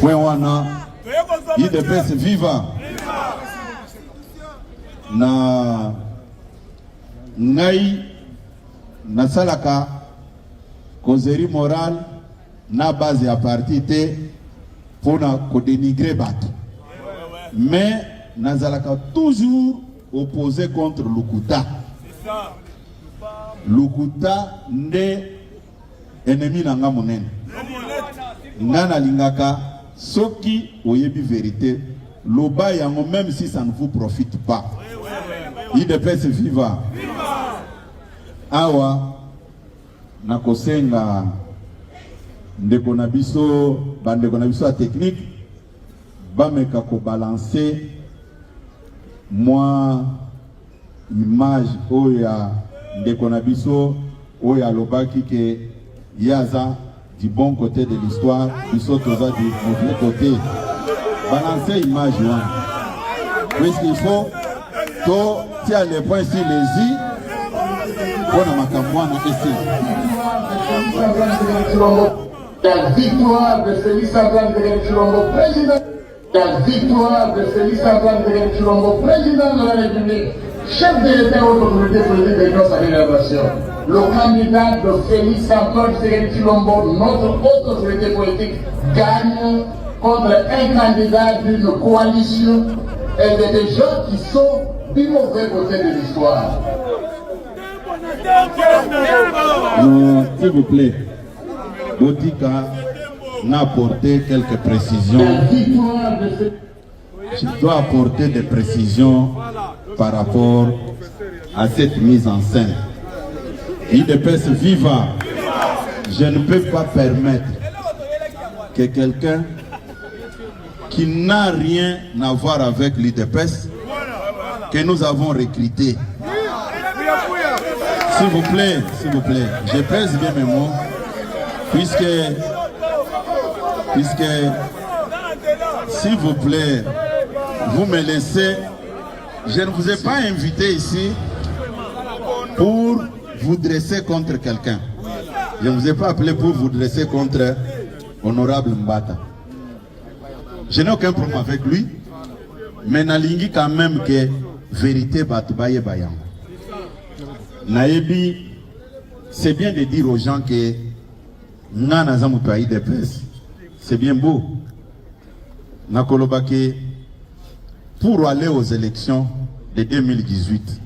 point wana IDPS viva na ngai nasalaka causerie morale na base ya parti te pona ko dénigrer bato mais nazalaka toujours opposé contre Lukuta. Lukuta nde ennemi nanga monene. Ngana lingaka soki oyebi vérité loba yango même si ça ne vous profite pas. IDPS viva. Awa nakosenga ndeko na biso bandeko na biso technique bameka ko balancer moi image oya ndeko na biso oya lobaki ke yaza du bon côté de l'histoire biso toza du mauvais côté balancer image wana puisqu'il faut to tia les points sur les i pour makambo wana ici. La victoire de Félix Antoine Tshisekedi président. La victoire de Félix Antoine Tshisekedi président de la République, chef de l'État aux autorités politiques de notre génération. Le candidat de Félix Antoine Tshisekedi, notre haute autorité politique, gagne contre un candidat d'une coalition et des gens qui sont du mauvais côté de l'histoire. S'il vous plaît, Botika n'a apporté quelques précisions. Je dois apporter des précisions par rapport à cette mise en scène. IDPS viva, je ne peux pas permettre que quelqu'un qui n'a rien à voir avec l'IDPS, que nous avons recruté. S'il vous plaît, je pèse bien mes mots, puisque s'il vous plaît, vous me laissez, je ne vous ai pas invité ici pour vous dresser contre quelqu'un. Je ne vous ai pas appelé pour vous dresser contre Honorable Mbata. Je n'ai aucun problème avec lui, mais nalingi quand même que vérité batubaye bayan. Naebi, c'est bien de dire aux gens que Nana Zamutai de presse, c'est bien beau. Nakolobake, pour aller aux élections de 2018,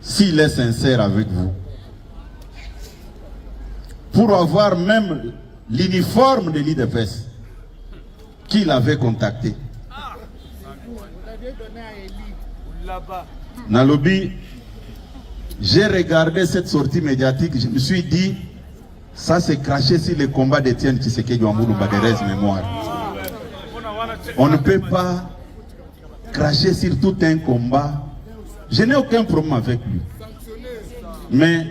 s'il est sincère avec vous, pour avoir même l'uniforme de l'IDPS qu'il avait contacté. Nalobi, j'ai regardé cette sortie médiatique, je me suis dit, ça s'est craché sur le combat d'Étienne Tshisekedi Wambulu Baderez mémoire. On ne peut pas cracher sur tout un combat. Je n'ai aucun problème avec lui. Mais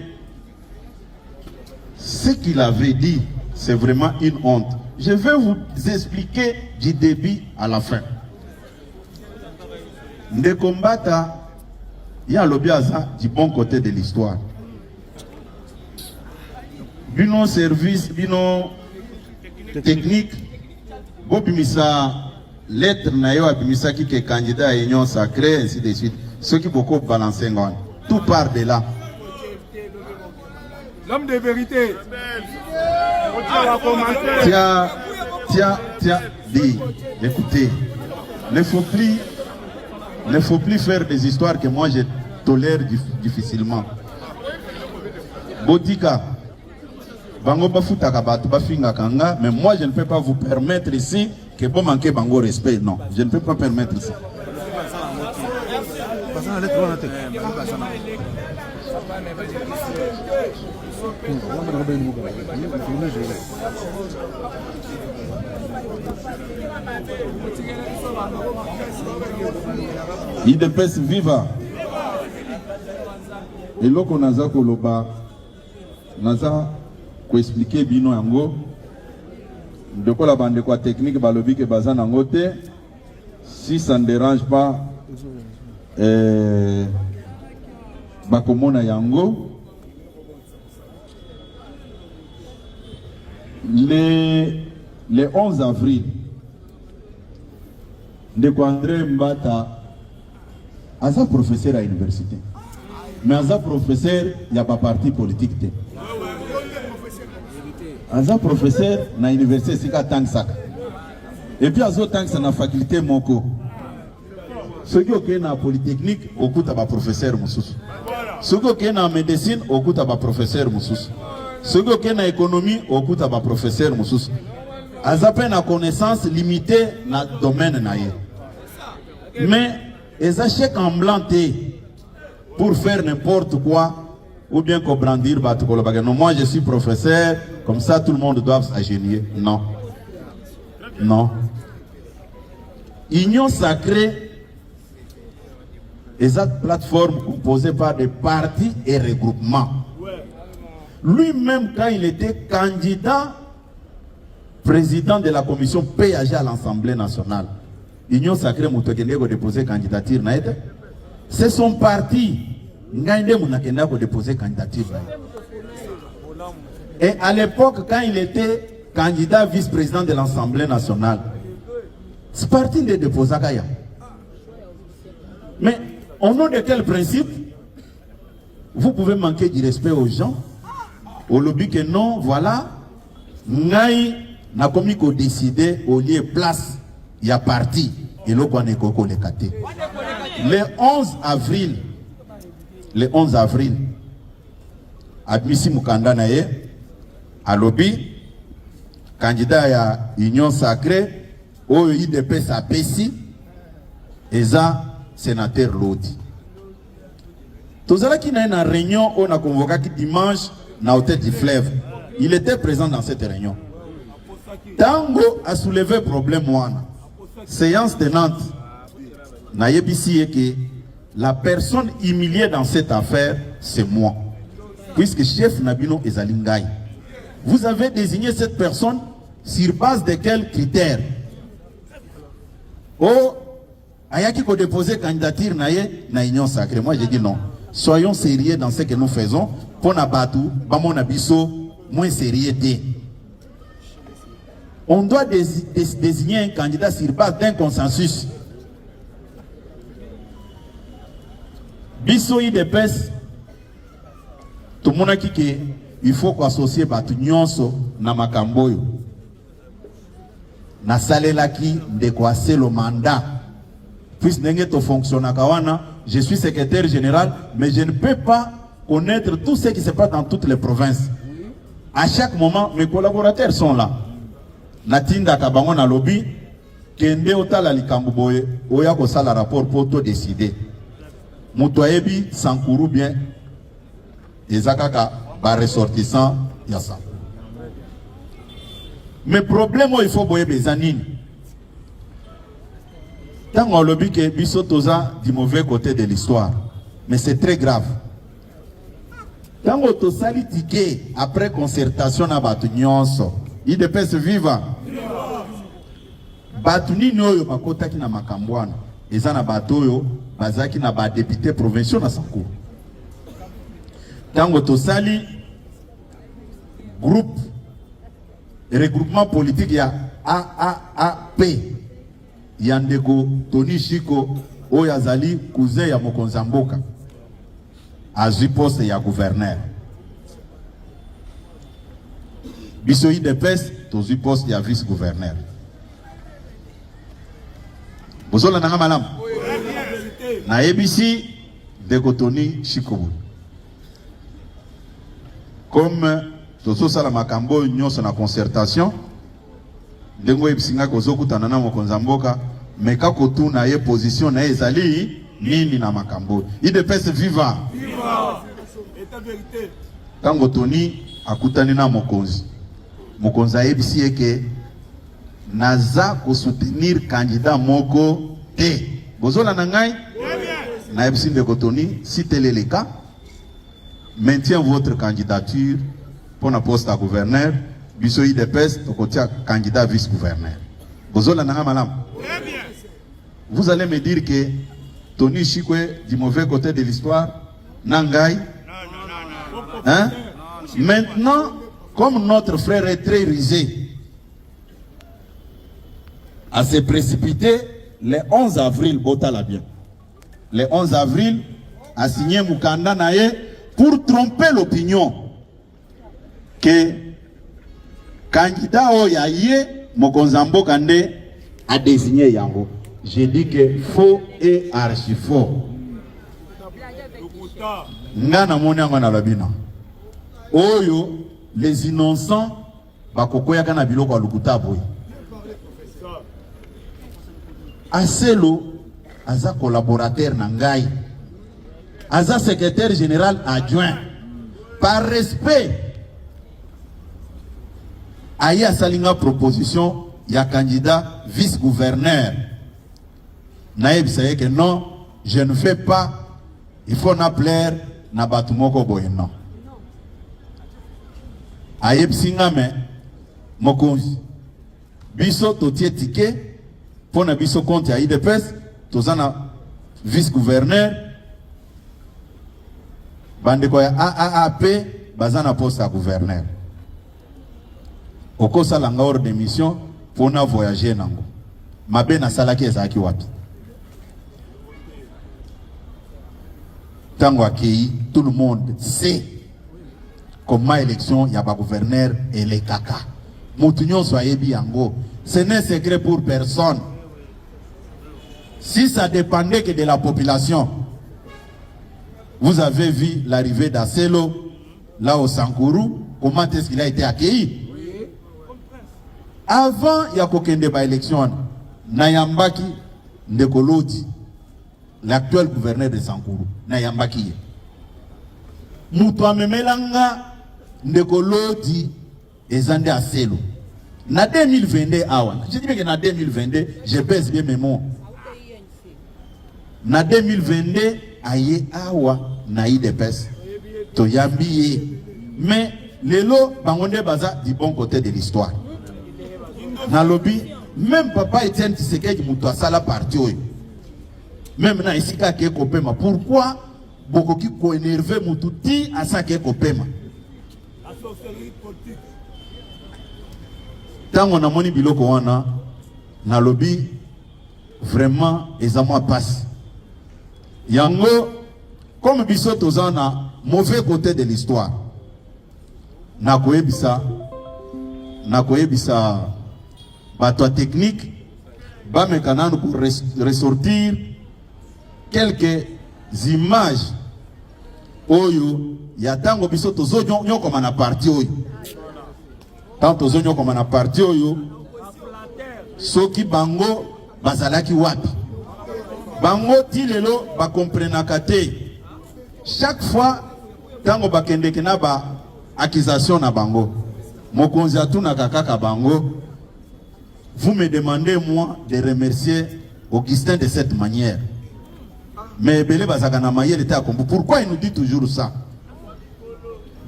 ce qu'il avait dit, c'est vraiment une honte. Je vais vous expliquer du début à la fin. De combattre, il y a l'obiaza du bon côté de l'histoire. Bino service, bino technique, bobimisa lettre nayo abimisa qui est candidat à l'Union sacrée, ainsi de suite. Ceux qui beaucoup balancent, tout part de là. L'homme de vérité. Tiens, dis, écoutez, ne faut plus faire des histoires que moi je tolère difficilement. Botika, bango bafuta kabatu bafinga kanga, mais moi je ne peux pas vous permettre ici que vous manquez bango respect. Non, je ne peux pas permettre ça. IDPS viva. Et là qu'on a koloba, naza ko expliquer bino yango. De quoi la bande quoi technique balobi que bazan en côté. Si ça ne dérange pas, bakomona yango. Le 11 avril, Ndekandre Mbata, Aza professeur à l'université. Mais Aza professeur, il n'y a pas parti politique. Aza professeur à l'université, c'est qu'à Tangsak. Et puis Azo Tangsak na faculté Moko. Ceux qui ont na polytechnique, au coup de professeur Moussous. Ceux qui ont na médecine, au coup de professeur Moussous. Ceux qui ont na économie, au coup de professeur Moussous. Aza peine na connaissance limitée dans le domaine naïe. Mais ils achètent en blanc pour faire n'importe quoi ou bien qu'on brandir non, moi je suis professeur, comme ça tout le monde doit s'agénier. Non. Non. Union sacrée est une plateforme composée par des partis et regroupements. Lui-même, quand il était candidat président de la commission PAG à l'Assemblée nationale, Union sacrée Moutokende déposé candidature. C'est son parti. Déposé candidature. Et à l'époque, quand il était candidat vice-président de l'Assemblée nationale, ce parti ne déposé pas. Mais au nom de quel principe vous pouvez manquer du respect aux gens, au lobby que non, voilà, Ngaï n'a commis qu'au décider au lieu place. Il y a parti et le 11 avril, Admissi Mukanda naye à lobby candidat à Union sacrée au IDPS à Pessi et ça sénateur Lodi. Tout ça qui n'a une réunion on a convoqué dimanche na hôtel du Fleuve. Il était présent dans cette réunion. Tango a soulevé problème one. Séance tenante, Nayebisi que la personne humiliée dans cette affaire, c'est moi. Puisque chef Nabino Ezalingaï. Vous avez désigné cette personne sur base de quels critères? Oh, Ayaki ko déposer candidature na Union sacrée. Moi j'ai dit non. Soyons sérieux dans ce que nous faisons. Pour Nabatou, Bamon Abisso, moins sérieux. On doit désigner un candidat sur base d'un consensus. Bisso IDPS, tout le monde a dit il faut qu'on associe Batunyonso na Makamboyo. Na salelaki de quoi c'est le mandat. Puisque n'engue fonctionne kawana, je suis secrétaire général, mais je ne peux pas connaître tout ce qui se passe dans toutes les provinces. À chaque moment, mes collaborateurs sont là. Natinda kabango na lobby, kende otala likambuboye, oya ko sala rapport pour tout décider. Moutoyebi Sankourou bien, Ezakaka ba ressortissant yasa. Mais problème il faut boyer bezanine. Tant on lobby que biso toza du mauvais côté de l'histoire, mais c'est très grave. Tant on to sali ticket après concertation na batu nyonso, IDPS viva. Batuni noyo bakota ki na makambwana, ezana batoyo bazaki na ba député provinciaux na Sankourou. Tango tosali groupe regroupement politique ya AAAP Yandeko Tony Chiko Oyazali cousin ya Mokonza Mboka azui poste ya gouverneur. Biso IDPS tozui poste ya vice gouverneur. Bozola nanga malam. Na ABC de Tony Chiko. Comme Toso Sala Makambo nyonso na concertation, ndengo ebisinga kozokutana na Mokonza Mboka, mais kako tu na ye position na ezali nini na Makambo. IDPS viva. Viva. Eta vérité. Tango Tony akutani na Mokonzi. Mokonza ebisi eke naza ko soutenir candidat moko te. Bozola na ngai? Na ebisi de Tony, si tel est le cas, maintiens votre candidature pour un poste à gouverneur. Biso IDPS, candidat vice-gouverneur. Vous allez me dire que Tony Chikwe du mauvais côté de l'histoire, Nangai. Hein? Maintenant, comme notre frère est très rusé, à se précipiter le 11 avril, Botala bien. Le 11 avril, a signé Mukanda Naye pour tromper l'opinion que candidat Oyaye Mokonzambo Kande a désigné Yango. J'ai dit que faux et archi faux. Ngana monia ngana labina. Oyo les innocents bakokoya kana biloko ya lukuta boy. Aselo aza collaborateur na ngai. Aza secrétaire général adjoint. Par respect, Aya Salinga proposition ya candidat vice-gouverneur. Naïb sait que non, je ne fais pas. Il faut na plaire na batumoko boyena. Ayeb singame mokonzi. Biso totie ticket pour na biso compte ya IDPS, tozana vice-gouverneur. Bande ko ya AAP bazana poste à gouverneur. Okosa langa hors de mission pour na voyager nango. Mabe na salaki ezaki wapi. Tango akei, tout le monde sait comment l'élection y a pas gouverneur et les caca. Moutounion soyez bien yango. Ce n'est secret pour personne. Si ça dépendait que de la population, vous avez vu l'arrivée d'Aselo, là au Sankourou, comment est-ce qu'il a été accueilli? Avant, il y a qu'aucun débat élection. Nayambaki Ndekolodi, l'actuel gouverneur de Sankourou, Nayambaki. Moutoua Memelanga Ndekolodi et Zande Aselo. Na 2022, je dis que na 2022, je pèse bien mes mots. Na 2022, aye awa na IDPS. Toyambiye. Mais les lots, bangonde baza du bon côté de l'histoire. Na lobby, même papa Etienne Tshisekedi Moutoua Sala parti oyo. Même na isika ke kopema. Pourquoi bokoki ko énervé Moutouti à ça ke kopema? Tant on a moni biloko wana na lobby vraiment ezama passe. Yango comme biso tozana mauvais côté de l'histoire. Na koyebisa bato technique ba mekanano pour ressortir quelques images oyo ya tango biso tozo nyokoma na parti oyo. Tant tozo nyokoma na parti oyo soki bango bazalaki wapi. Bango tilelo ba comprenaka te. Chaque fois tango bakendeke na ba accusation na bango. Mokonzi atuna kaka bango. Vous me demandez moi de remercier Augustin de cette manière. Mais Bele Bazakana Maye était à Kombo. Pourquoi il nous dit toujours ça?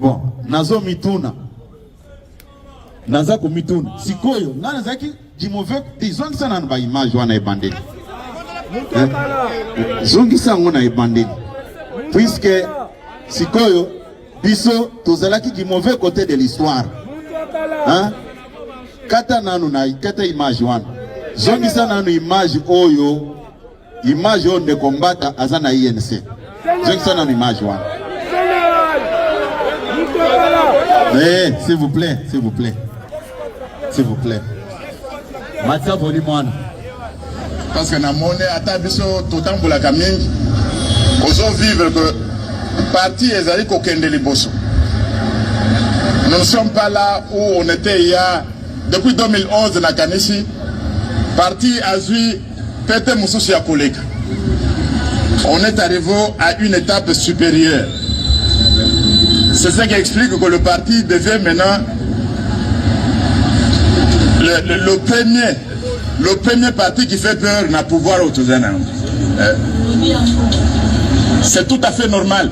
Bon, Nazo Mituna. Nazako Mituna. Sikoyo, Nazaki, du mauvais, disons que ça n'a pas image, on a ébandé. Zongisa on a ébandé. Puisque Sikoyo, Biso, Tozalaki du mauvais côté de l'histoire. Hein? Kata nanu na kata image wana. Zongisa nanu image oyo. Image on de combattre azana INC. Zongisa nanu image wana. Eh, s'il vous plaît, s'il vous plaît. S'il vous plaît. Matia Volimwana. Parce que na monnaie ata biso totan pour la camine. Oso vivre que parti ezali kokende liboso. Nous ne sommes pas là où on était il y a depuis 2011 na Kanisi. Parti Azui Pete Moussoussi ya Koleka. On est arrivé à une étape supérieure. C'est ça qui explique que le parti devient maintenant le premier parti qui fait peur n'a pouvoir au Touzana. C'est tout à fait normal.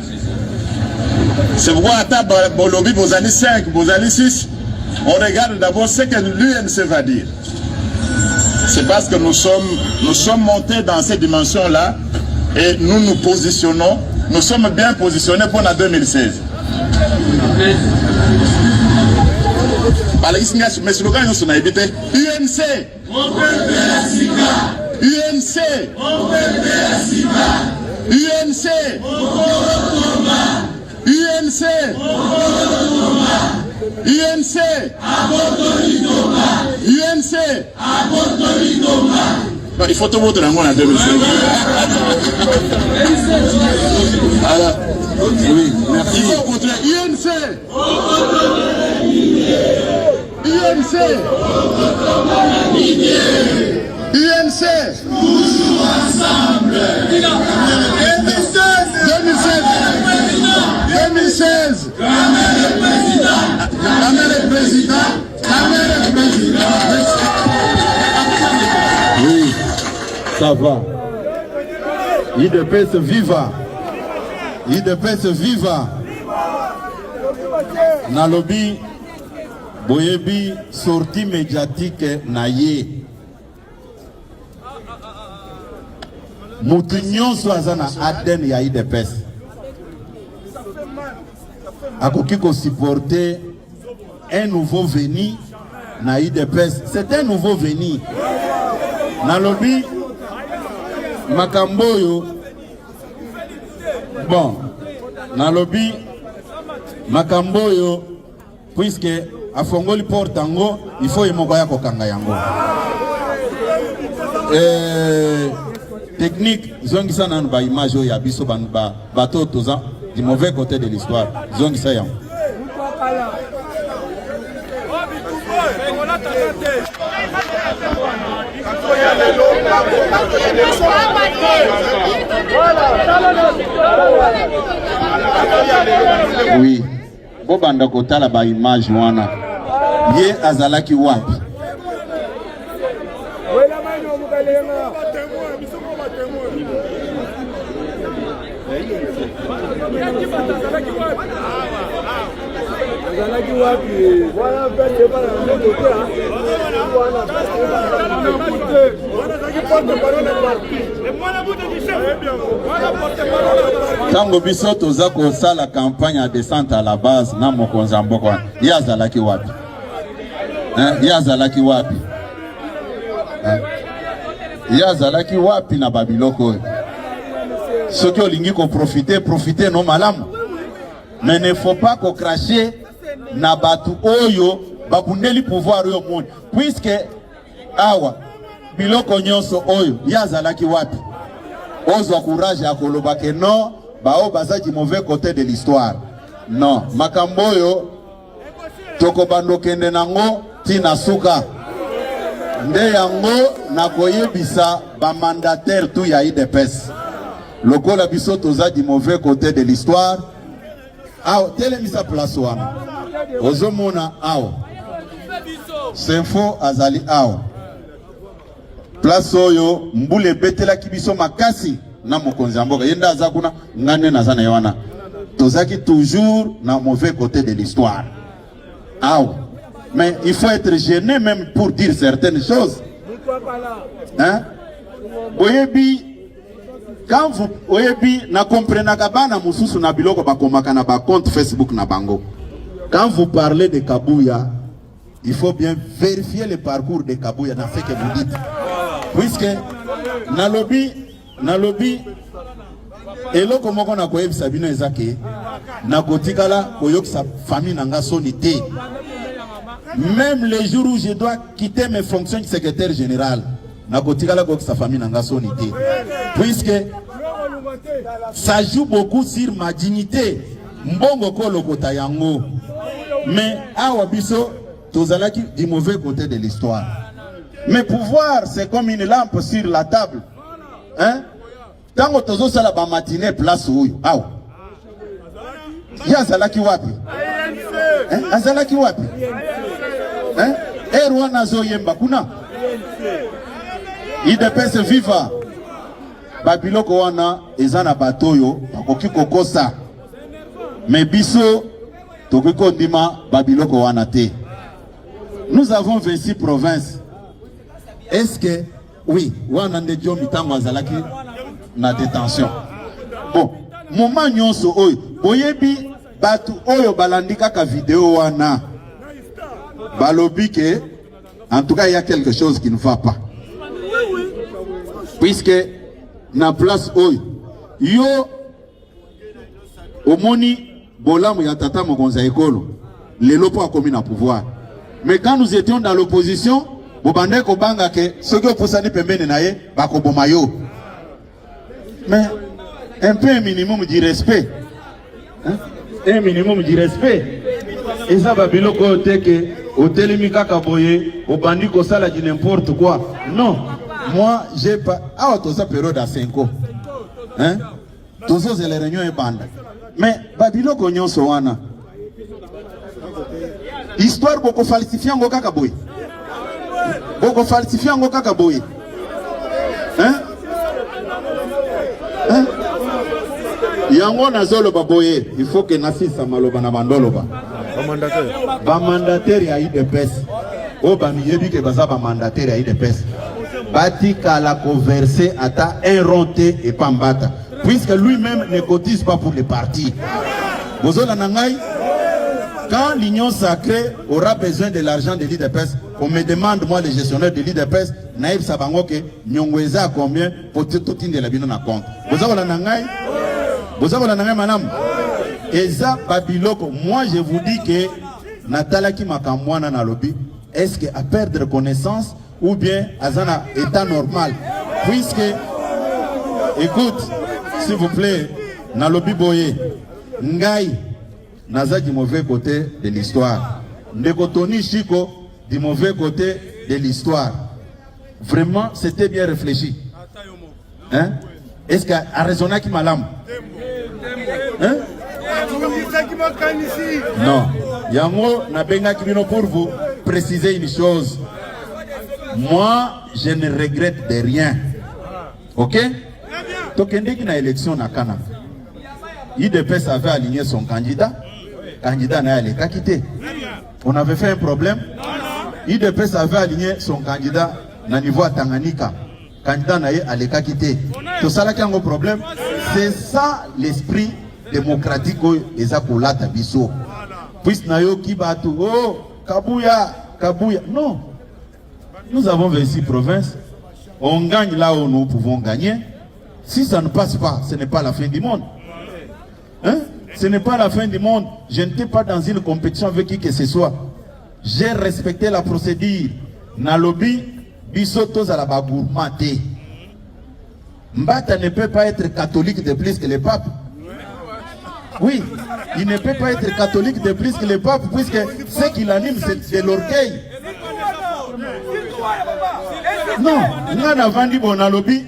C'est pourquoi à Bolobi, vos années 5, vos années 6, on regarde d'abord ce que l'UNC va dire. C'est parce que nous sommes montés dans ces dimensions-là et nous nous positionnons. Nous sommes bien positionnés pour la 2016. bala isinga mais slogan yo sona ebite UNC UNC UNC UNC UNC UNC il faut tout voter dans mon 2005. Alors, oui, merci. Il faut voter UNC. UNC. UNC. Toujours ensemble. 2016. Kamel est président. Oui, ça va. IDPS viva. IDPS viva. Nalobi boyebi sortie médiatique naye. Mutu nyonso azana Aden ya IDPS. Akoki ko supporter un nouveau venu na IDPS. C'est un nouveau venu. Nalobi makamboyo bon nalobi makamboyo puisque afongoli portango il faut yemokoya kokanga yango technique zongisa nanu ba image ya biso banu ba bato toza du mauvais côté de l'histoire zongisa yango oui bobanda kotala ba image wana ye azalaki wapi Tango biso toza kosala campagne à descente à la base na mokonza mboko ye azalaki wapi ye azalaki wapi ye azalaki wapi na babiloko soki olingi ko profiter no malamu mais ne faut pas ko cracher na batu oyo babundeli pouvoir yo monde puisque awa biloko nyonso oyo ye azalaki wapi ozwa courage ya koloba ke non bao baza du mauvais côté de l'histoire non makambo oyo toko bando kende nango tina suka nde yango nakoyebisa ba mandataire tout ya IDPS lokola biso toza du mauvais côté de l'histoire aw telemisa place wana ozomona aw Senfo azali aw place oyo mbule betela kibiso makasi na mokonzi mboka yenda aza kuna ngane na zana yana tozaki toujours na mauvais côté de l'histoire aw mais il faut être gêné même pour dire certaines choses hein boyebi quand vous oyebi na comprenaka bana mususu na biloko bakomaka na ba compte Facebook na bango quand vous parlez de Kabuya il faut bien vérifier le parcours de Kabuya dans ce que vous dites puisque nalobi eloko moko na koyebisa bino ezake na kotikala koyokisa famille nanga sonité même les jours où je dois quitter mes fonctions de secrétaire général na kotikala koyokisa famille nanga sonité puisque ça joue beaucoup sur ma dignité mbongo ko lokota yango mais awa biso tozalaki du mauvais côté de l'histoire mais pouvoir c'est comme une lampe sur la table hein tango tozo sala ba matinée place oyo awa ya zalaki wapi hein azalaki wapi hein erwana zoyemba kuna IDPS viva babiloko wana ezana batoyo bakoki kokosa mais biso tokiko ndima babiloko wana te. Nous avons 26 provinces. Est-ce que oui wana ndejo mitango azalaki na détention bon moment nyonso oyo boyebi batu oyo balandika ka video wana balobi que, en tout cas, il y a quelque chose qui ne va pas. Puisque, na place oyo, yo, omoni, bolamu ya tata mokonza ekolo, les lopos a commis na pouvoir. Mais quand nous étions dans l'opposition, bobande ko banga ke, ce que vous savez pembene na ye, bako bomayo. Mais, un peu un minimum de respect. Hein? Un minimum de respect. Et ça va bien côté que au télémika kaboye, au bandit ko sala dit n'importe quoi. Non, moi j'ai pas. Ah, tout ça période à 5 ans. Hein? Tout ça c'est les réunions et bande. Mais babilo ko nyon so wana. Histoire beaucoup falsifié en goka kaboye. Beaucoup falsifié en goka kaboye. Hein? Hein? Yango nazolo baboye, il faut que Nassisa maloba na bandoloba. Ba mandataire ya IDPS. O ba miyebi ke baza ba mandataire ya IDPS. Bati kala converser ata un ronté et pambata. Puisque lui-même ne cotise pas pour les partis. Bozola nangai, quand l'Union sacrée aura besoin de l'argent de l'IDPS, on me demande, moi, le gestionnaire de l'IDPS, Naïb Sabangoke, Nyongweza combien pour tout de la bino na compte. Bozola nangai, madame. Eza Babiloko, moi je vous dis que Natala qui m'a kamwana na lobby, est-ce qu'à perdre connaissance ou bien à un état normal? Puisque, écoute, s'il vous plaît, na lobby boye, Ngai, Naza du mauvais côté de l'histoire. Ndekotoni Chiko du mauvais côté de l'histoire. Vraiment, c'était bien réfléchi. Hein? Est-ce qu'à raisonner qui m'a l'âme? Hein? Non. Yango Nabenga Kibino pour vous préciser une chose. Moi, je ne regrette de rien. Ok? Donc, il y a une élection à Canada. IDPS avait aligné son candidat. Candidat n'a pas quitté. On avait fait un problème. IDPS avait aligné son candidat au niveau à Tanganyika. Candidat n'a pas quitté. Tout ça là qui a un problème. C'est ça l'esprit démocratique et ça pour l'ata biso. Puisque nayo ki batu oh Kabuya Kabuya non. Nous avons 26 provinces. On gagne là où nous pouvons gagner. Si ça ne passe pas, ce n'est pas la fin du monde. Hein? Ce n'est pas la fin du monde. Je n'étais pas dans une compétition avec qui que ce soit. J'ai respecté la procédure. Nalobi bisotos à la bagourmate. Mbata ne peut pas être catholique de plus que le pape. Oui, il ne peut pas être catholique de plus que le pape, puisque ce qui l'anime, c'est de l'orgueil. Non, nous avons dit bon lobby,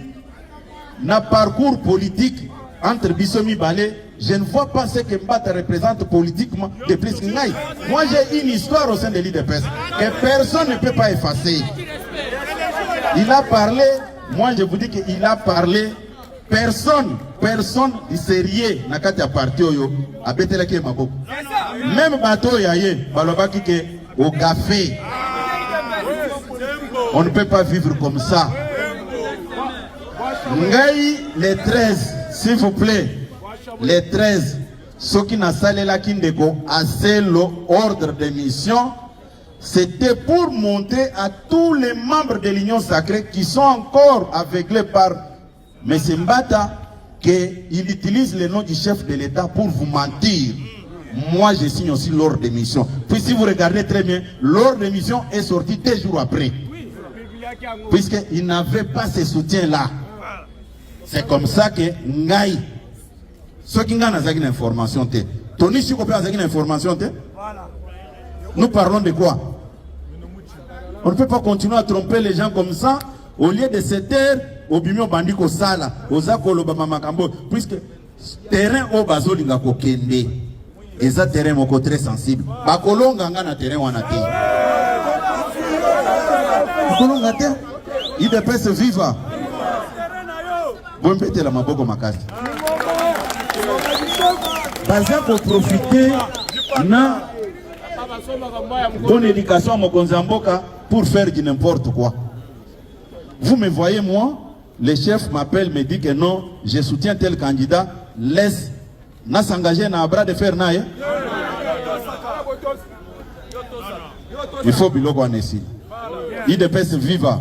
na parcours politique entre Bissomi Balé, je ne vois pas ce que Mbata représente politiquement de plus que Ngaï. Moi j'ai une histoire au sein de l'IDPS que personne ne peut pas effacer. Il a parlé, moi je vous dis qu'il a parlé, personne du sérieux n'a qu'à partir à Betelake Maboko. Même bateau yaye, balobaki ke au café. On ne peut pas vivre comme ça. Ngaï, les 13, s'il vous plaît, les 13, ceux qui n'ont pas la kindeko, assez l'ordre de mission, c'était pour montrer à tous les membres de l'Union sacrée qui sont encore aveuglés par M. Mbata qu'il utilise le nom du chef de l'État pour vous mentir. Moi, je signe aussi l'ordre de mission. Puis si vous regardez très bien, l'ordre de mission est sorti 2 jours après. Puisqu'il n'avait pas ce soutien-là. C'est comme ça que Ngaï, ceux qui ont une information, Tony Chiko peut avoir une information. Nous parlons de quoi? On ne peut pas continuer à tromper les gens comme ça. Au lieu de se taire, au bimio bandiko sala, aux akoloba mamakambo, puisque terrain au bazolinga kokende, et ça terrain moko très sensible. Bakolonga nga na terrain wanate. Bakolonga te, il dépêche viva. Bon pété la maboko makasi. Baza pour profiter na bonne éducation à Mokonzamboka pour faire du n'importe quoi. Vous me voyez, moi, le chef m'appelle, me dit que non, je soutiens tel candidat, laisse, n'a s'engager dans un bras de fer, Il faut biloko anesi. IDPS viva.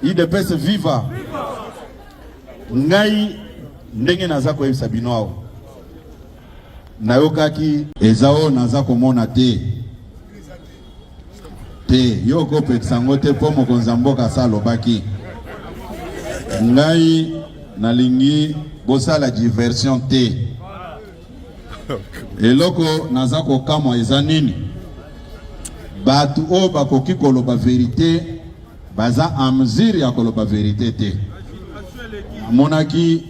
IDPS viva. Ngai ndenge naza koyebisa bino awa. Nayokaki ezao naza komona te. Te yoko petsango te po mokonzi mboka salobaki. Ngai nalingi bosala diversion te. Eloko naza kokamwa eza nini? Batu o bakoki koloba vérité baza en mesure ya koloba vérité te. Monaki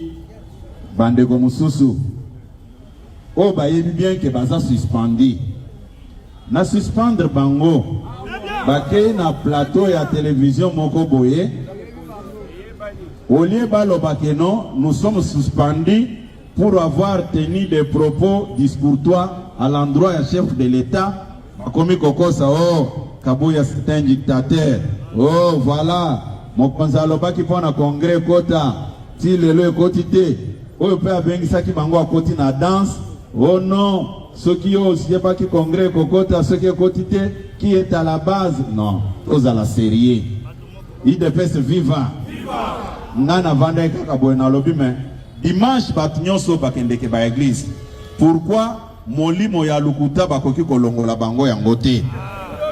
bandeko mususu o bayebi bien que baza suspendi. Na suspendre bango bakei na plateau ya télévision moko boye. Au lieu baloba que non, nous sommes suspendus pour avoir tenu des propos discourtois à l'endroit du chef de l'État. Comme Kokosa, oh, Kabouya c'est un dictateur. Oh, voilà. Mon konzaloba qui prend un congrès kota. Si le quotité. Oh, il peut avoir ça qui bango à côté na danse. Oh non. Ceux qui ont aussi pas qui congrès kokota, ceux qui ont quotité, qui est à la base. Non. Tous à la série. IDPS viva. Nana vanda kakaboye na lobby mais dimanche batunyoso bakendeke ba église. Pourquoi molimo ya lukuta bakoki kolongola bango yango te?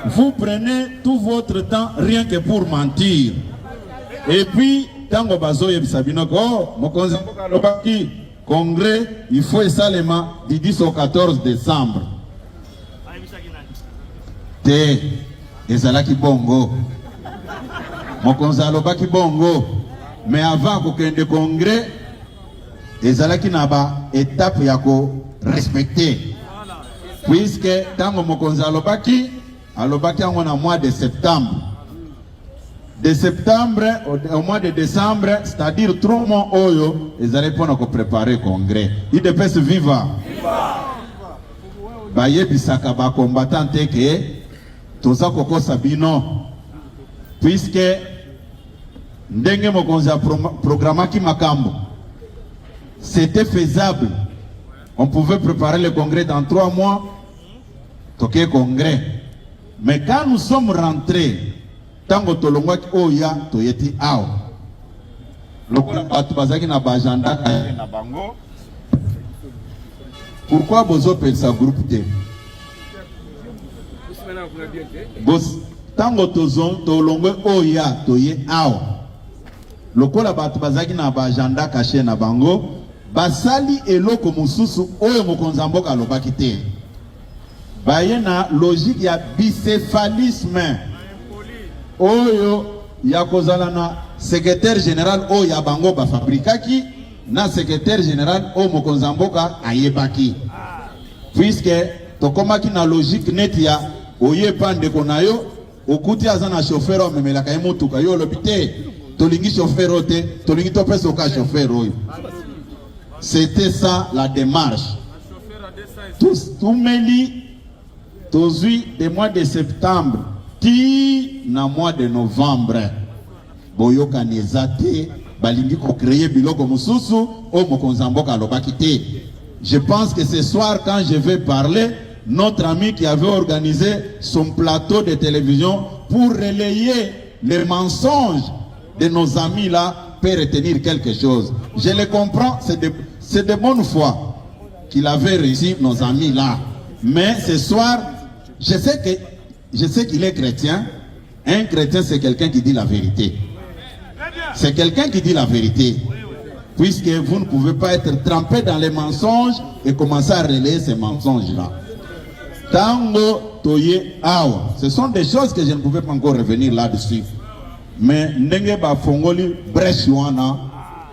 Vous prenez tout votre temps rien que pour mentir. Et puis tango bazo yebisa bino ko mokonzi mboka lobaki congrès il faut seulement du 10 au 14 décembre. Te ezalaki bongo. Mokonzi alobaki bongo. Mais avant kokende congrès, ezalaki na ba étape ya ko respecter. Puisque tango mokonzi alobaki yango na mois de septembre. De septembre au mois de décembre, c'est-à-dire 3 mois oyo, ezalaki pona ko préparer congrès. IDPS viva. Ba yebisaka ba combattant ke toza kokosa bino. Puisque ndenge mokonzi a programmaki makambo, c'était faisable. On pouvait préparer le congrès dans 3 mois. Toké congrès. Mais quand nous sommes rentrés, tango tolongwaki oya toyeti ao. Lokola batu bazaki na bajanda na bango. Pourquoi bozo pensa groupe te? Bos tango tolongwe oya toye ao. Lokola batu bazaki na bajanda caché na bango, basali eloko mususu oyo mokonzi mboka alobaki te. Baye na logique ya bicéphalisme. Oyo ya kozala na secrétaire général oyo ya bango ba fabrikaki na secrétaire général oyo mokonzi mboka ayebaki. Puisque tokomaki na logique net ya oye pande konayo okuti azana chauffeur o memelaka emotuka yo lobité. Tolingi chauffeur ote, tolingi topesa oka chauffeur oyo. C'était ça la démarche. Tout meli, tozui des mois de septembre, ti na mois de novembre. Boyoka nezate, balingi ko créer biloko mususu, o mokonzi mboka lobaki te. Je pense que ce soir, quand je vais parler, notre ami qui avait organisé son plateau de télévision pour relayer les mensonges de nos amis là peut retenir quelque chose. Je le comprends, c'est de bonne foi qu'il avait réussi nos amis là. Mais ce soir, je sais qu'il est chrétien. Un chrétien, c'est quelqu'un qui dit la vérité. C'est quelqu'un qui dit la vérité. Puisque vous ne pouvez pas être trempé dans les mensonges et commencer à relayer ces mensonges là. Tango toye awa. Ce sont des choses que je ne pouvais pas encore revenir là-dessus. Mais ndenge ba fongoli brèche wana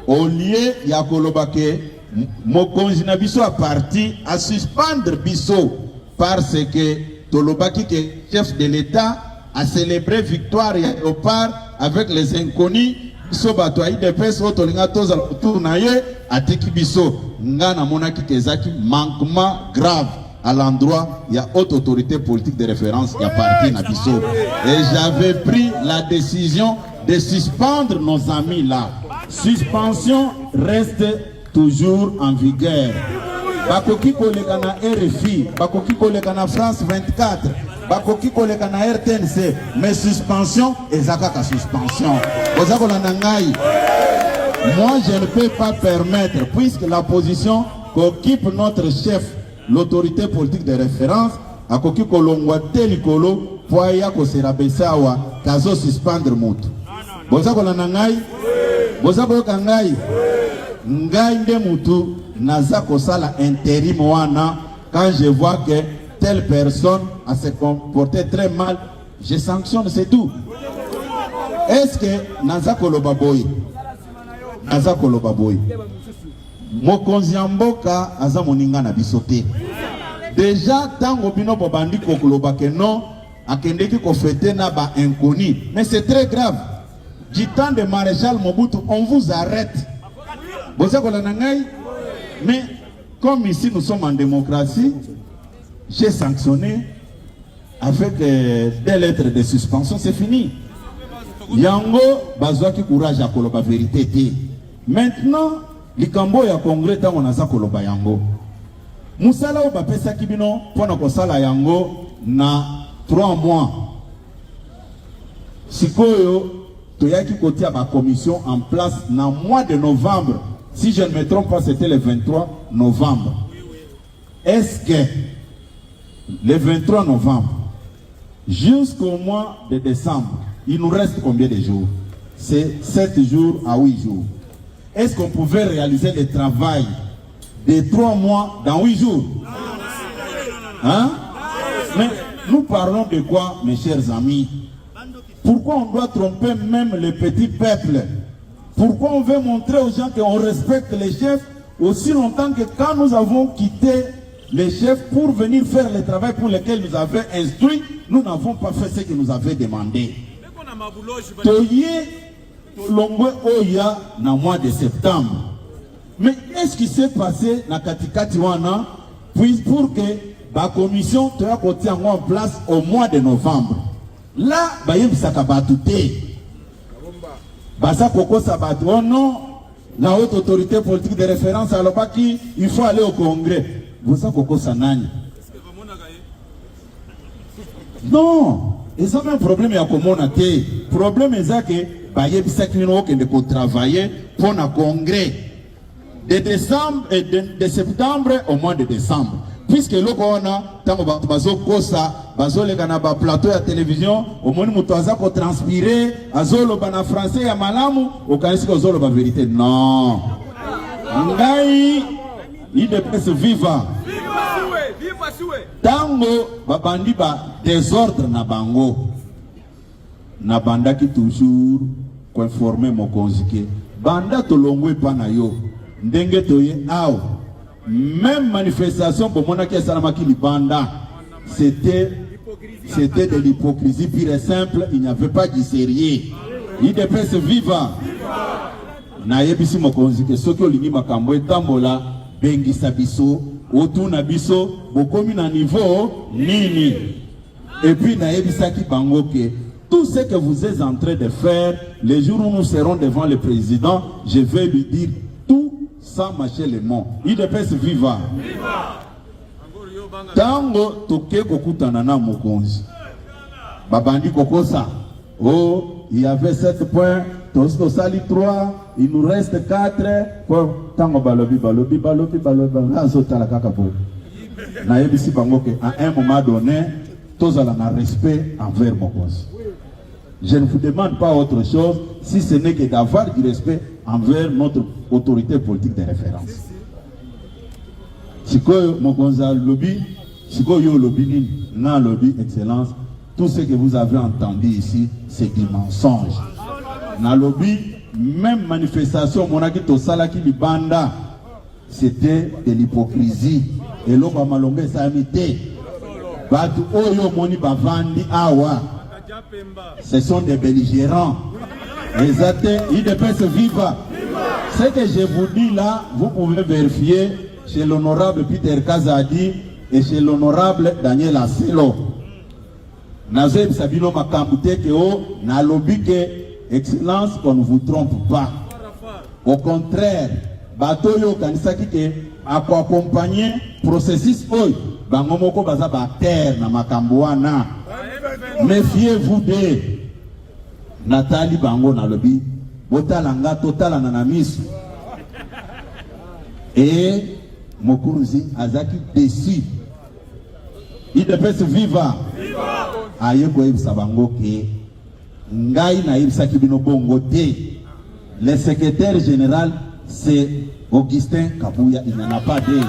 au lieu ya kolobake mokonzi na biso a parti à suspendre biso parce que tolobaki que chef de l'État a célébré victoire au part avec les inconnus biso bato IDPS o tolinga toza autour na ye atiki biso ngana monaki kezaki manquement grave à l'endroit, il y a haute autorité politique de référence qui a parti na biso. Et j'avais pris la décision de suspendre nos amis là. Suspension reste toujours en vigueur. Bakoki koleka na RFI, bakoki koleka na France 24, bakoki koleka na RTNC mais suspension ezaka suspension ozako la nangai. Moi je ne peux pas permettre, puisque la position qu'occupe notre chef, l'autorité politique de référence, a koki kolongwa telikolo poya ko serabesawa kazo suspendre mutu. Bozako la nangai, bozako kangai, ngai nde mutu nazako sala intérim wana quand je vois que telle personne a se comporté très mal, je sanctionne, c'est tout. Est-ce que nazako lobaboy? Nazako lobaboy. Mokonzi mboka aza moninga na bisote. Déjà tango bino bobandi kokoloba ke non akendeki ko fêter na ba inconnu, mais c'est très grave. Du temps de maréchal Mobutu, on vous arrête. Bozako la nangai, mais comme ici nous sommes en démocratie, j'ai sanctionné avec des lettres de suspension, c'est fini. Yango bazwaki courage à koloba vérité. Maintenant, likambo ya congrès tango naza koloba yango. Musala o bapesa kibino pona kosala yango na 3 mois. Sikoyo toyaki kotia ba commission en place na mois de novembre. Si je ne me trompe pas, c'était le 23 novembre. Est-ce que le 23 novembre jusqu'au mois de décembre, il nous reste combien de jours? C'est 7 jours à 8 jours. Est-ce qu'on pouvait réaliser le travail de 3 mois dans 8 jours? Hein? Mais nous parlons de quoi, mes chers amis? Pourquoi on doit tromper même le petit peuple? Pourquoi on veut montrer aux gens qu'on respecte les chefs aussi longtemps que quand nous avons quitté les chefs pour venir faire le travail pour lequel nous avaient instruit, nous n'avons pas fait ce qu'ils nous avaient demandé. Toye Longwe Oya dans le mois de septembre. Mais qu'est-ce qui s'est passé dans Katikati Wana pour que la commission soit en place au mois de novembre? Là, Bayebisaka Batouté. Basa Koko Sabatou, oh non, la haute autorité politique de référence à l'Obaki, il faut aller au congrès. Vous avez Koko Sanani. Non, ils ont un problème à communauté. Le problème est que Bayebisaki ne travailler pour un congrès de décembre et de septembre au mois de décembre. Puisque le corona, tango bazo kosa, bazo le ganaba plateau à télévision, au moins nous toisa ko transpirer, azolo bana français ya malamu, au kanisi ko zolo ba vérité. Non. Ngai, il de presse viva. Tango babandi ba désordre na bango. Na banda ki toujours ko informer mon conjugué. Banda to longwe pa na yo. Ndenge toye aw. Même manifestation pour mon aki salamaki libanda, c'était de l'hypocrisie pure et simple. Il n'y avait pas de sérieux. Il dépêche viva. Na yebisi mokonzi ke soki olingi makambo etambola bengi sabiso otuna biso bokomi na niveau nini. Et puis na yebisaki bango ke tout ce que vous êtes en train de faire, les jours où nous serons devant le président, je vais lui dire sans mâcher les mots. Il dépêche viva. Tango toke kokutana na mokonzi. Babandi kokosa. Oh, il y avait 7 points. Tosto sali 3. Il nous reste 4. Tango balobi. Azotala kakapo. Na yebisi bango ke à un moment donné, tozala na respect envers mokonzi. Je ne vous demande pas autre chose si ce n'est que d'avoir du respect envers notre autorité politique de référence. Sikoyo Mokonza lobby, Sikoyo lobby, na lobby excellence, tout ce que vous avez entendu ici, c'est du mensonge. Na lobby, même manifestation, monaki to salaki libanda, c'était de l'hypocrisie. Et l'oba malonge sa amité. Batu oyo moni bavandi awa. Ce sont des belligérants. Exact, ils dépensent viva. Ce que je vous dis là, vous pouvez vérifier chez l'honorable Peter Kazadi et chez l'honorable Daniel Asselo. Nazeb Sabino Makambute Keo, na lobby que excellence qu'on ne vous trompe pas. Au contraire, Batoyo Kanisaki ke accompagner processus oy bangomoko baza ba terre na makambuana. Méfiez-vous de Nathalie Bango na lobi. Botalanga totala na misu. Et Mokuruzi Azaki déçu. Il devait se vivre. Aye ko ibsa bango ke ngai na ibsa kibino bongo te. Le secrétaire général c'est Augustin Kabouya, il n'en a pas de.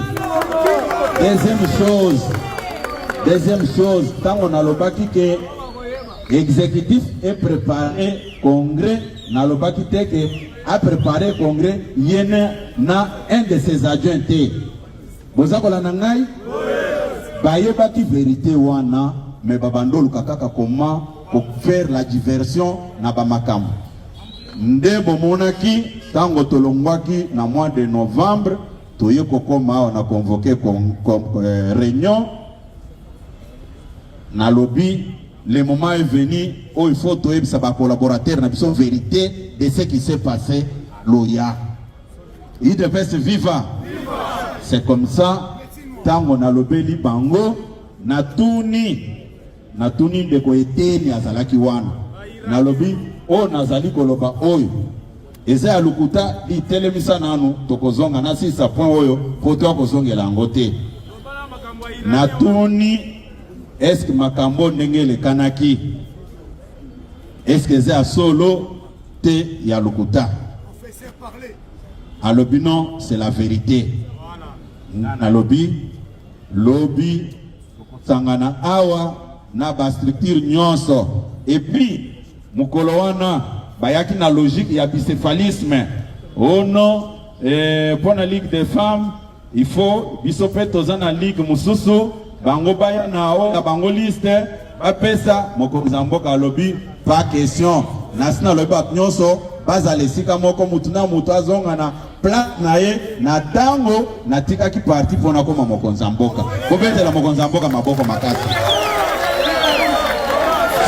Deuxième chose, tant on a le baki que exécutif est préparé congrès, na le baki que a préparé congrès, yene na un de ses adjoints. Bozakola nangai? Baye baki vérité wana, mais babando kaka comment pour faire la diversion na bamakam. Ndebo monaki tango tolongwaki na mois de novembre toye kokoma on a convoqué réunion na lobby. Le moment est venu où il faut toye sa collaborateur na biso vérité de ce qui s'est passé loya. Il devait se vivre. C'est comme ça tango na lobeli bango na tuni de koeteni azalaki wana na lobby o nazali koloba oyo eza alukuta di telemisa nanu tokozonga na 6 point oyo poto kozongela ngote na tuni est-ce que makambo ndengele kanaki est-ce que eza solo te ya lukuta alobi non c'est la vérité na lobby sangana awa na ba structure nyonso et puis mukolo wana bayaki na logique ya bicéphalisme. Oh non, pour la Ligue des femmes, il faut bisope tozana Ligue mususu bango baya na o bango liste apesa mokonza mboka lobby pas question nasina lobby nyonso bazale sika moko mutuna mutu azonga na plan na ye na tango na tika ki parti pona koma mokonza mboka kobetela mokonza mboka maboko makasi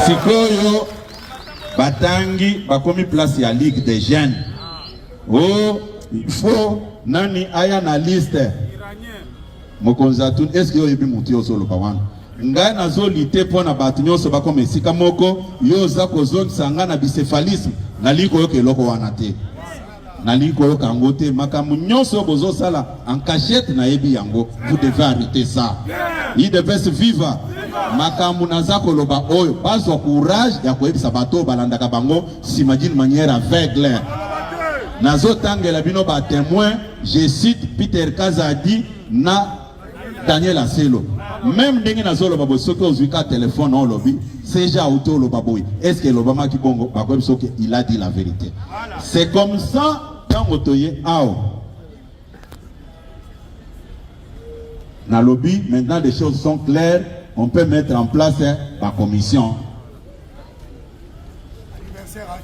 sikoyo batangi bakomi place ya Ligue des jeunes. Oh, il faut nani aya na liste. Mokonza tun est-ce que yobi muti osolo pawana. Ngai nazo lité pona batu nyonso bakomi esika moko yo za kozongi sanga na bicéphalisme na liko yo keloko wana te. Na liko yo kango te makamu nyonso bozo sala en cachette na yebi yango. Vous devez arrêter ça. Il devait se vivre. Makamu nazako loba oyo bazo courage ya koyebisa bato balandaka bango s'imagine manière aveugle. Nazo tangela bino ba témoin, je cite Peter Kazadi na Daniel Aselo. Même ndenge nazo loba bo soki ozuika téléphone on lobby, c'est déjà auto loba boy. Est-ce que l'Obama ki bongo ba ko soki il a dit la vérité. C'est comme ça tango toye ao. Na lobby, maintenant les choses sont claires. On peut mettre en place la commission.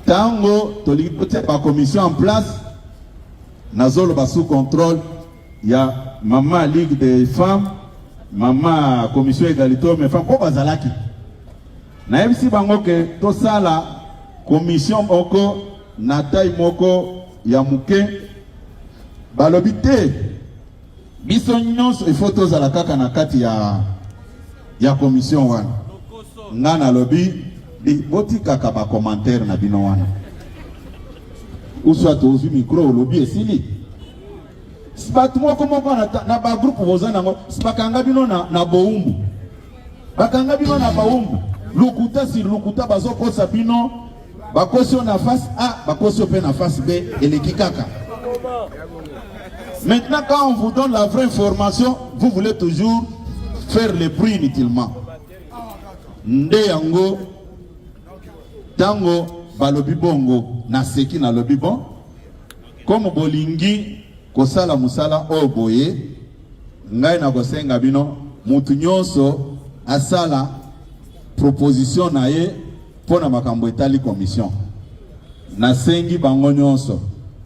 Tango, tu la commission en place. Nazolo ba sous contrôle. Il y a maman Ligue des femmes, maman commission égalité hommes et femmes. Pourquoi bazalaki? Na MC bango que to sala commission moko na taille moko ya muke balobité. Biso nyonso il faut to zala kaka na kati ya commission wana ngana lobby di botika ka ba commentaire na bino wana uswa to zu micro lobby esili sibatu moko na ba groupe bozana ngo sibakanga bino na boumbu bakanga bino na baumbu lukuta si lukuta bazoko sabino bakosi na face A bakosi pe na face B eleki kaka. Maintenant quand on vous donne la vraie information vous voulez toujours faire le bruit inutilement. Nde yango tango balobi bongo na seki na lobi bon comme bolingi kosala musala o boye ngai na kosenga bino mutu nyonso asala proposition na ye pona makambo etali commission na sengi bango nyonso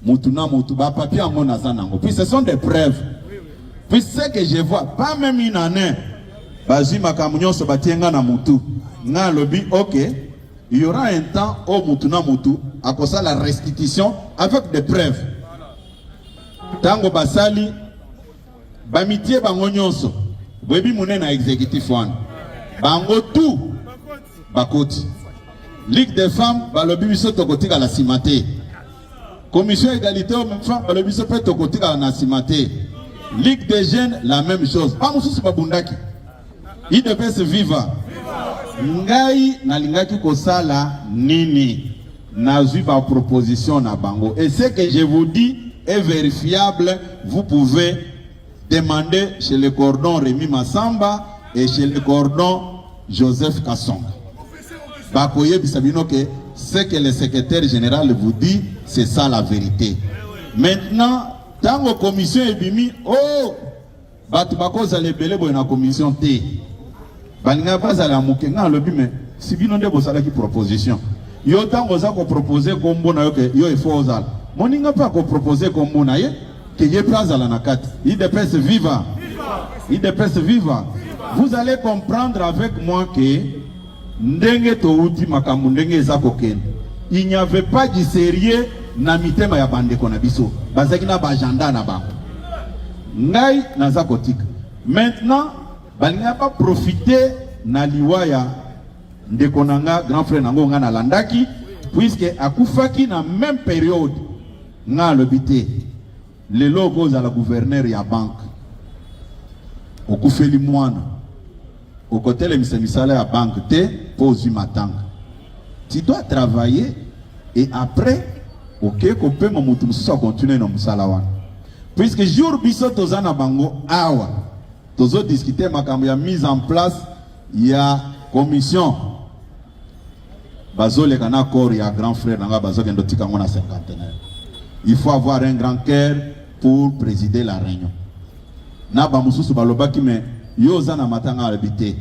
mutu na mutu ba papier yango naza nango puis ce sont des preuves puis ce que je vois pas même une année bazi makambo nyonso batienga na mutu nga lobi ok il y aura un temps au mutu na mutu à cause de la restitution avec des preuves tango basali bamitie bango nyonso boyebi munene na exécutif wana bango tout bakoti. Ligue des femmes, balobi biso tokotika la simate. Commission égalité hommes-femmes, balobi biso pe tokotika na simate. Ligue des jeunes, la même chose. Pas mususu babundaki. IDPS viva. Ngai nalingaki kosala nini? Nazui ba proposition na bango. Et ce que je vous dis est vérifiable. Vous pouvez demander chez le cordon Rémi Massamba et chez le cordon Joseph Kassonga. Bakoye bisabino que ce que le secrétaire général vous dit, c'est ça la vérité. Maintenant, dans la commission ebimi, oh, batu bakoza lebele boy na commission T. Balinga bazala mukenga lobi mais si bino nde bosala ki proposition. Yo tango za ko proposer kombo na yo ke yo il faut ozala. Moninga pa ko proposer kombo na ye que ye plaza la nakati. IDPS viva. IDPS viva. Vous allez comprendre avec moi que ndenge to uti makambo ndenge eza kokende. Il n'y avait pas de sérieux na mitema ya bandeko na biso. Bazaki na bajanda na bango. Ngai naza kotika. Maintenant, balinga pas profiter na liwaya ndeko nanga grand frère nango nga na landaki puisque akufaki na même période nga lobité. Le logo za la gouverneur ya banque. Okufeli mwana. Okotele misala ya banque te pose matanga. Tu dois travailler et après ok ko pe momutu mususu continuer na musala wana. Puisque jour biso tozana bango awa tozo discuter makambo ya mise en place ya commission bazole kana corps ya grand frère nanga bazokendo tika ngona cinquantenaire. Il faut avoir un grand cœur pour présider la réunion. Na ba mususu balobaki me yo zana matanga habité.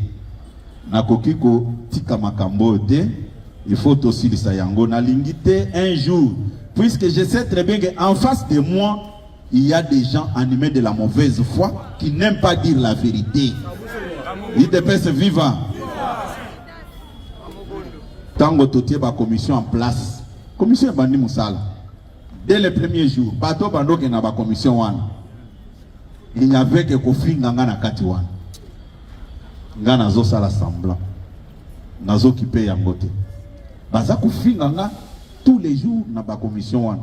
Na kokiko tika makambo te. Il faut aussi le sayango na lingité un jour. Puisque je sais très bien qu'en face de moi, il y a des gens animés de la mauvaise foi qui n'aiment pas dire la vérité. IDPS viva. Tango totie ba commission en place. Commission bandi musala. Dès le premier jour, bato bando ke na ba commission wana. Il n'y avait que Kofi nganga na kati wana. Ngana zo sala semblant. Nazo kipe ya ngote. Baza Kofi nganga tous les jours na ba commission wana.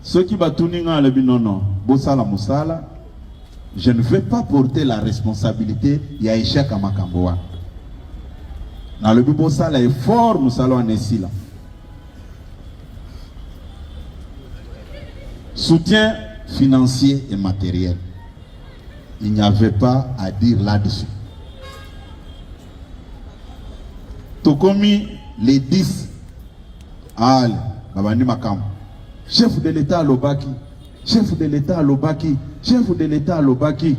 Ceux qui batuninga le binono, bosala musala, je ne vais pas porter la responsabilité ya échec à makambo wana. Na le bosala est fort musala wana esila. Soutien financier et matériel. Il n'y avait pas à dire là-dessus. Tokomi les 10 al babandi makam. Chef de l'État Lobaki, chef de l'État Lobaki, chef de l'État Lobaki.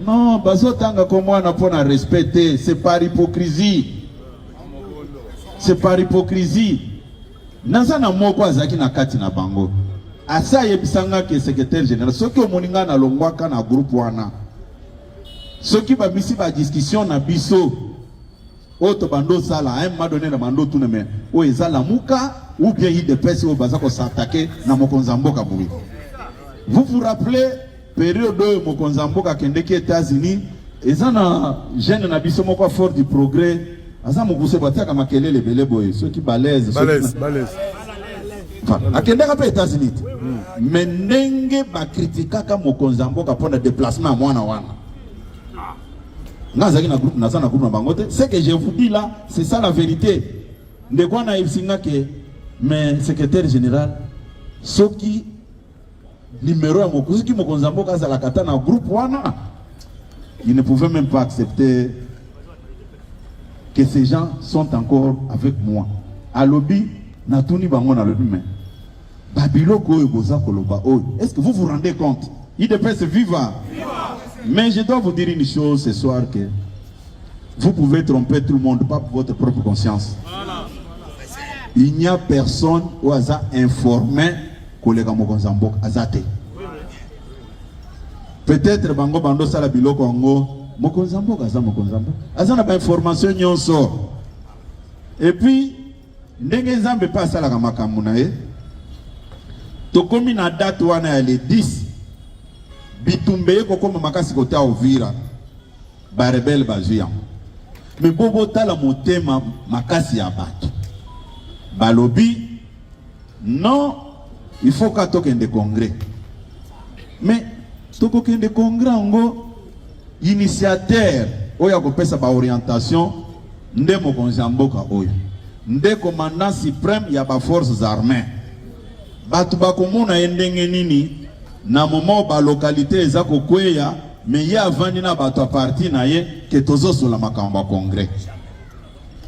Non, bazotanga comme moi n'a pas respecté, c'est par hypocrisie. C'est par hypocrisie. Nazana moko azaki na kati na bango. Asa yebisanga ke secrétaire général soki omoninga na longwaka na groupe wana. Soki ba misi ba discussion na biso. Oto bando sala un moment donné na bando tout mais o ezala muka ou bien IDPS o bazako s'attaquer na mokonzamboka boui. Vous vous rappelez période où mokonzamboka kendeki États-Unis ezana jeune na biso moko fort du progrès asa mokuse bataka makelele belé boy ceux qui balèze akendeka pa États-Unis mais ndenge ba kritikaka mokonzamboka pour le déplacement à mwana wana. Ce que je vous dis là, c'est ça la vérité. De quoi on a que mais secrétaire général, ce qui numéro à mon qui me conzambo à la katana groupe wana, il ne pouvait même pas accepter que ces gens sont encore avec moi. À lobby, natuni bango na lobby mais Babilo ko boza koloba oh. Est-ce que vous vous rendez compte? IDPS viva. Mais je dois vous dire une chose ce soir que vous pouvez tromper tout le monde, pas pour votre propre conscience. Il n'y a personne qui a informé collègue Mokonzambok Azate. Peut-être Bango Bando Salabilo Kongo Mokonzambok Mokonzambok. Azana pas information nyonso. Et puis ndenge nzambe pas sala ka makambo na ye. Tokomi na date wana le 10 Bitumbeye koko makasi kota Uvira ba rebelle bazuya. mais bobo tala motema makasi ya bato balobi non il faut ka tokende congrès mais tokokende congrès ngo initiateur oya kopesa ba orientation nde mokonzi ya mboka oyo nde commandant suprême ya ba forces armées bato bakomona endenge nini na moment ba localité eza kokweya mais ye avandi na bato a parti na ye ke tozosola makambo ya congrès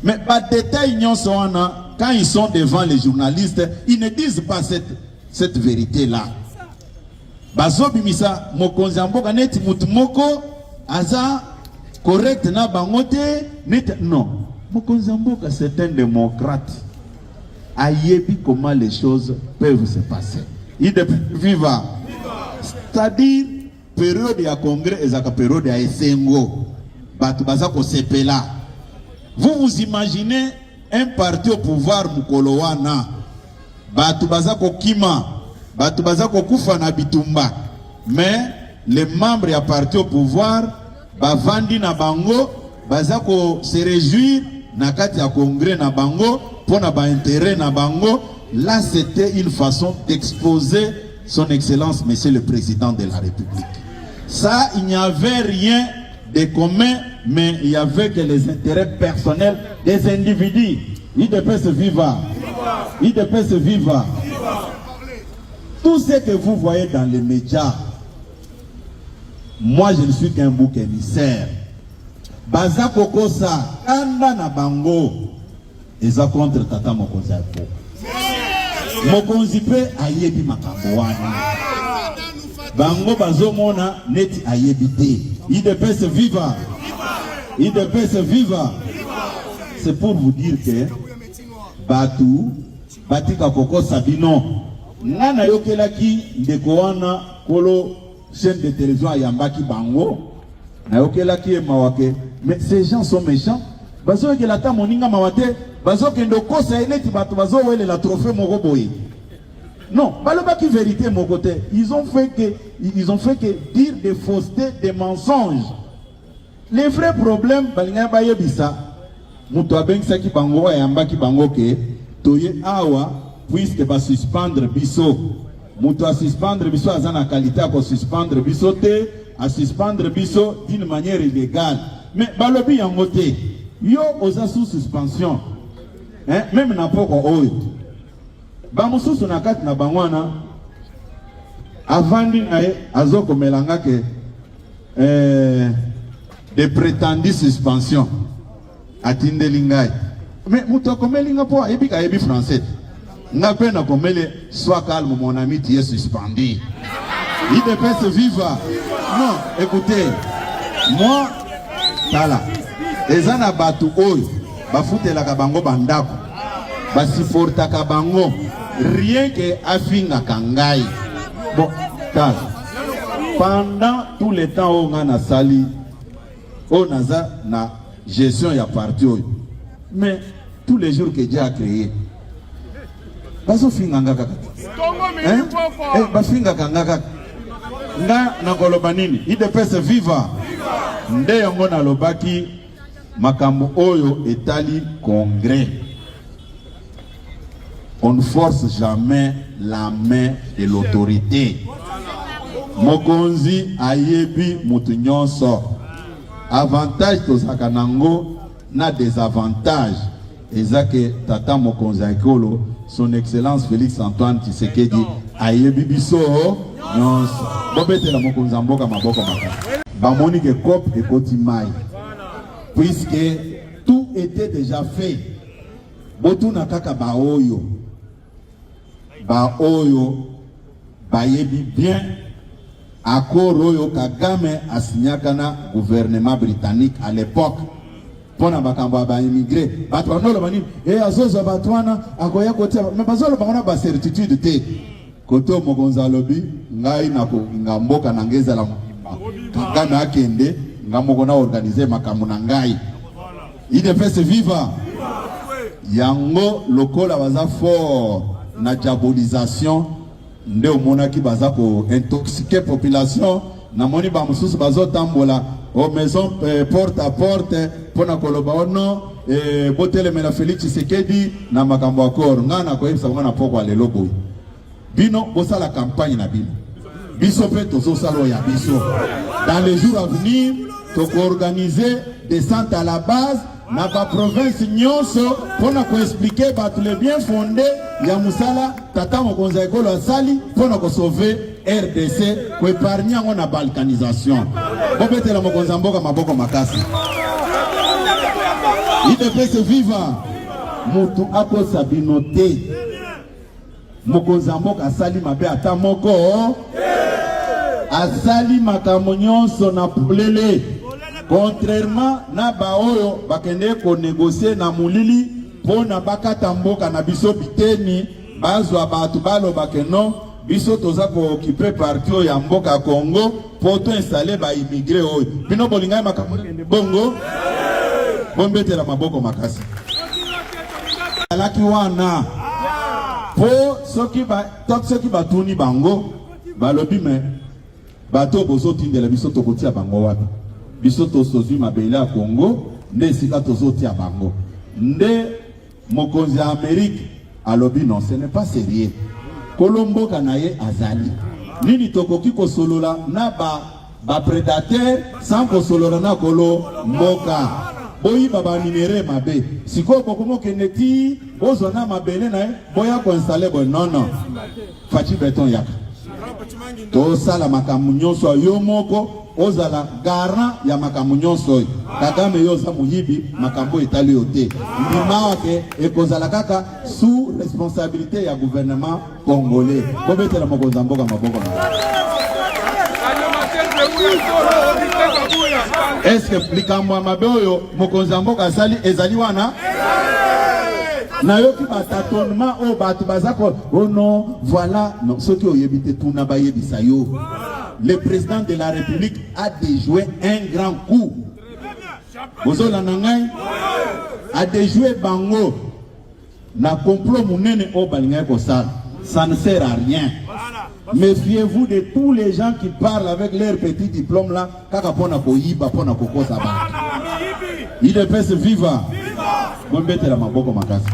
mais ba détail nyonso wana quand ils sont devant les journalistes ils ne disent pas cette vérité là bazobimisa mokonzi ya mboka neti mutu moko aza correct na bangote neti non mokonzi ya mboka c'est un démocrate ayebi comment les choses peuvent se passer il depuis viva c'est-à-dire période ya congrès ezaka période ya esengo bato baza ko sepela vous imaginez un parti au pouvoir mukolo wana bato baza ko kima bato baza ko kufa na bitumba mais les membres ya parti au pouvoir bavandi na bango baza ko se réjouir na kati ya congrès na bango pona ba intérêt na bango. Là c'était une façon d'exposer son excellence monsieur le président de la République. Ça il n'y avait rien de commun, mais il y avait que les intérêts personnels des individus. IDPS viva, IDPS viva. Tout ce que vous voyez dans les médias, moi je ne suis qu'un bouc émissaire. Baza kokosa kanda na bango eza contre tata mokonzi apo. Mokonzi pe ayebi makambo wana. Bango bazomona neti ayebi te. IDPS viva. IDPS viva. C'est pour vous dire que Batu batika koko sabino ngana yokelaki ndeko wana kolo chaîne de télévision ayambaki bango na yokelaki mawake. Mais ces gens sont méchants. Bazo yokelata moninga mawate bazo kendo kosa eleti batu bazo wele la trophée moroboye. Non, balobaki vérité mon côté. Ils ont fait que dire des faussetés, des mensonges. Les vrais problèmes balinga bayebisa muto abengisaki bango ayambaki bango ke toye awa puisque ba suspendre biso muto a suspendre biso azana qualité à suspendre biso te a suspendre biso d'une manière illégale. Mais balobi yango te yo oza sous suspension même na poko oyo ba mususu na kati na bangwana avandi na azoko melanga ke de prétendue suspension atindeli ngai mais muto komelinga po ayebi ka yebi français nga pe na komele sois calme mon ami tu es suspendu. IDPS viva. Non, écoutez, moi tala ezana batu oyo bafutelaka bango bandako basiportaka bango rien que afinga kangai. Bon, tala pendant tout le temps on a sali on a na gestion ya parti oyo mais tous les jours que Dieu a créé baso finga ngaka bafinga kangaka nga na koloba nini IDPS viva nde yango na lobaki makambo oyo etali congrès. On ne force jamais la main de l'autorité. Mokonzi ayebi mutu nyonso. Avantage tozaka nango na désavantage. Ezake tata mokonzi akolo son excellence Félix Antoine Tshisekedi ayebi biso nyonso. Bobete la mokonzi mboka maboko maka. Bamoni ke kop ekoti mai. Puisque tout était déjà fait. Botuna kaka baoyo. Baoyo bayebi bien accord oyo Kagame asignaka na gouvernement britannique à l'époque pona bakamba ba immigré bato banolo banini azozo batwana akoya kotia mais bazolo bangona ba certitude te koto mokonza lobi ngai na ko ngamboka na ngeza la Kagame akende ngamoko na organiser makambo na ngai IDPS viva yango lokola baza fort na diabolisation nde omona ki baza ko intoxiquer population na moni ba mususu bazo tambola au maison porte à porte pona koloba ono botele mena Félix Tshisekedi na makambo akor ngana ko yebisa ngana poko lelo boy bino bosa la campagne na bino biso pe tozo salo ya biso dans les jours à venir to organiser descente à la base na ba province nyonso pona ko expliquer ba tous les bien fondés ya musala tata mokonza ekolo asali pona ko sauver RDC ko épargner ngo na balkanisation bobetela mokonza mboka maboko makasi IDPS viva mutu ako sabinote mokonza mboka asali mabe ata moko asali makambo nyonso na polele contrairement na baoyo bakende ko négocier na mulili pona bakata mboka na biso biteni bazwa batu balo bakeno biso toza ko occuper parti ya mboka Congo poto installer ba immigré oyo bino bolinga makambo kende bongo bombetela maboko makasi alaki wana po soki batuni bango balobi me bato bozo tindela biso tokotia bango wapi biso tosozwi mabele ya Congo nde sika tozotia bango nde mokonzi ya Amérique alobi non ce n'est pas sérieux kolomboka na ye azali nini tokoki kosolola na ba prédateur sans kosolola na kolo mboka boyi baba minere mabe siko bokomo keneti bozona mabele na boya ko installer bo non fachi beton yaka to sala makambo nyonso yo moko ozala garant ya makambo nyonso Kagame yoza muhibi makambo etali yote ndima wake ekozala kaka sous responsabilité ya gouvernement congolais kobetela mokonza mboka maboko est-ce que likambo mabe oyo mokonza mboka asali ezali wana na yoki batatonnement o batu bazako oh non voilà non ce qui oyebite tuna bayebisa yo le président de la République a déjoué un grand coup bozola nangai a déjoué bango na complot munene o balinga ko ça ne sert à rien. Méfiez-vous de tous les gens qui parlent avec leur petit diplôme là kaka pona ko yiba pona ko kosa ba IDPS viva bombete la maboko makasi.